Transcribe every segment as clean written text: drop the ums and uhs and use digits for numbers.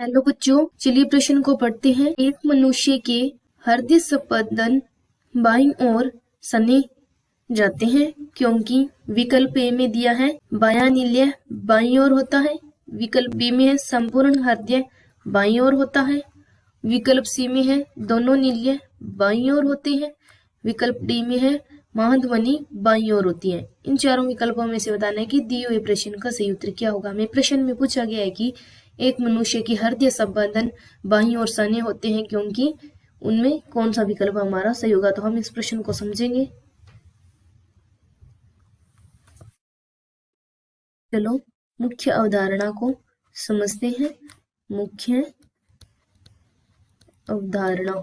Hello बच्चों, चलिए प्रश्न को पढ़ते हैं। एक मनुष्य के हृदय स्पंदन बाईं ओर सने जाते हैं क्योंकि विकल्प ए में दिया है बायां नील्य बाईं ओर होता है, विकल्प बी में है संपूर्ण हृदय बाईं ओर होता है, विकल्प सी में है दोनों नील्य बाईं ओर होते हैं, विकल्प डी में है महाध्वनि बाईं ओर होती है। इन चारों विकल्पों में से बताना है कि दिए हुए प्रश्न का सही उत्तर क्या होगा। हमें प्रश्न में पूछा गया है कि एक मनुष्य की हृदय संबंधन बाईं ओर सने होते हैं क्योंकि उनमें कौन सा विकल्प हमारा सही होगा। तो हम इस प्रश्न को समझेंगे। चलो मुख्य अवधारणा को समझते हैं। मुख्य अवधारणा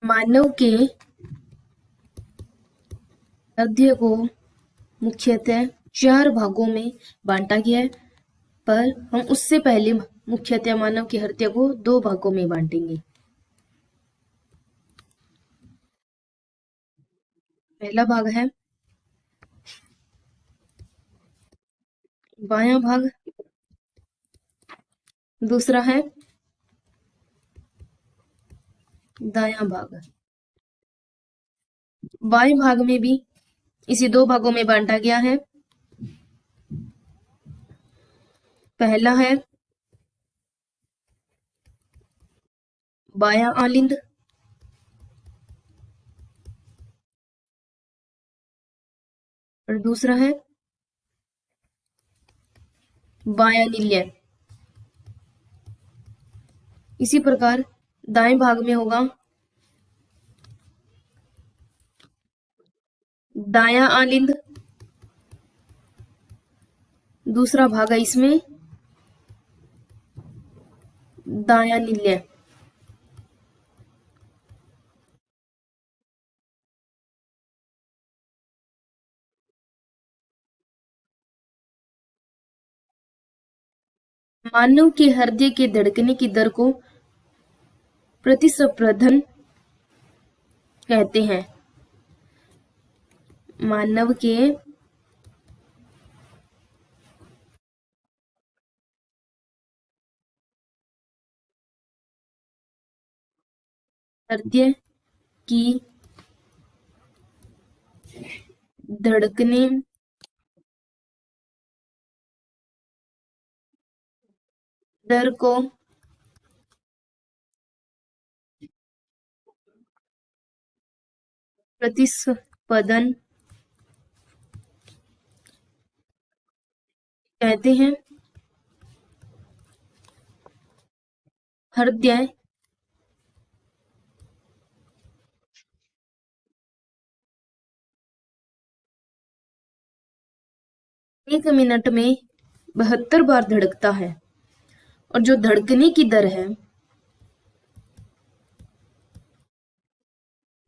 मानव के हृदय को मुख्यतः 4 भागों में बांटा गया है, पर हम उससे पहले मुख्यतः मानव के हृदय को 2 भागों में बांटेंगे। पहला भाग है बायां भाग, दूसरा है दायां भाग। बाएं भाग में भी इसी 2 भागों में बांटा गया है। पहला है बायां आलिंद, और दूसरा है बायां नील्य। इसी प्रकार दाएं भाग में होगा दायां आलिंद, दूसरा भाग है इसमें दायां नील्य। मानव के हृदय के धड़कने की दर को प्रतिस्पंदन कहते हैं। मानव के हृदय की धड़कने दर को प्रतिस्पंदन कहते हैं। हृदय 1 मिनट में 72 बार धड़कता है, और जो धड़कने की दर है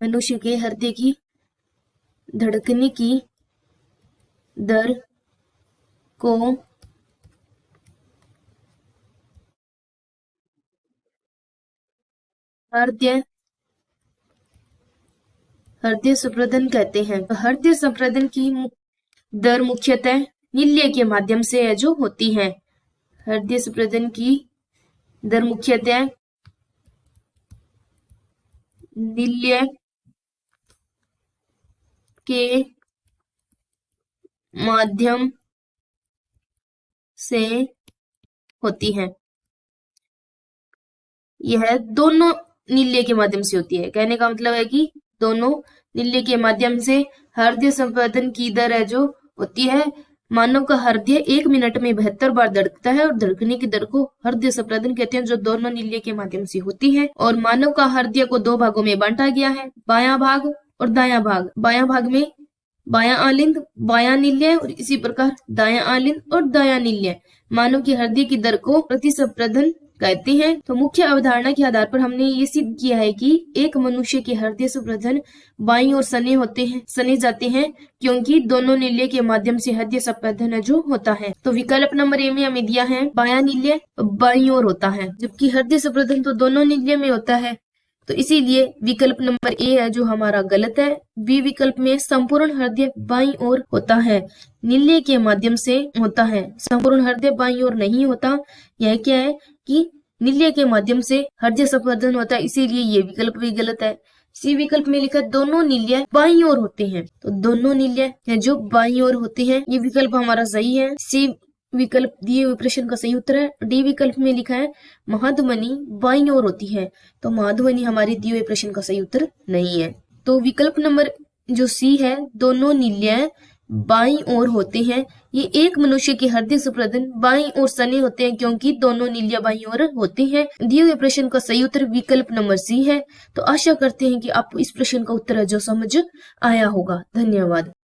मनुष्य के हृदय की धड़कने की दर को हृदय स्पंदन कहते हैं। हृदय स्पंदन की दर मुख्यतः नील्य के माध्यम से है जो होती है। हृदय स्पंदन की दर मुख्यतः नील्य के माध्यम से होती है। यह दोनों नील्य के माध्यम से होती है। कहने का मतलब है कि दोनों नील्य के माध्यम से हृदय स्पंदन की दर है जो होती है। मानव का हृदय 1 मिनट में 72 बार धड़कता है, और धड़कने की दर को हृदय स्पंदन कहते हैं, जो दोनों नील्य के माध्यम से होती है। और मानव का हृदय को 2 भागों में बांटा गया है, बायां भाग और दायां भाग। बायां भाग में बायां आलिंद बायां नील्य, और इसी प्रकार दायां आलिंद और दायां नील्य। मानव के हृदय की दर को प्रतिस्पंदन कहते हैं। तो मुख्य अवधारणा के आधार पर हमने ये सिद्ध किया है कि एक मनुष्य के हृदय स्पंदन बाईं ओर सने जाते हैं क्योंकि दोनों नील्य के माध्यम से हृदय स्पंदन जो होता है। तो विकल्प नंबर ए में हमें दिया है बायां नील्य बाईं ओर होता है, जबकि हृदय स्पंदन तो दोनों नील्य में होता है। तो इसीलिए विकल्प नंबर ए है जो हमारा गलत है। बी विकल्प में संपूर्ण हृदय बाईं ओर होता है, नील्य के माध्यम से होता है। संपूर्ण हृदय बाईं ओर नहीं होता। यह क्या है कि नील्य के माध्यम से हृदय संवर्धन होता है, इसीलिए ये विकल्प भी गलत है। सी विकल्प में लिखा दोनों नील्य बाईं ओर होते हैं, तो दोनों नील्य है जो बाईं ओर होते हैं, ये विकल्प हमारा सही है। सी विकल्प दिए हुए प्रश्न का सही उत्तर है। डी विकल्प में लिखा है महाध्वनि बाईं ओर होती है, तो महाध्वनि हमारे दिए हुए प्रश्न का सही उत्तर नहीं है। तो विकल्प नंबर जो सी है, दोनों नील्य बाईं ओर होते हैं, ये एक मनुष्य के हृदय संवर्धन बाईं ओर सने होते हैं, क्योंकि दोनों नील्य बाईं ओर होते हैं। दिए हुए प्रश्न का सही उत्तर विकल्प नंबर सी है। तो आशा करते हैं कि आपको इस प्रश्न का उत्तर जो समझ आया होगा। धन्यवाद।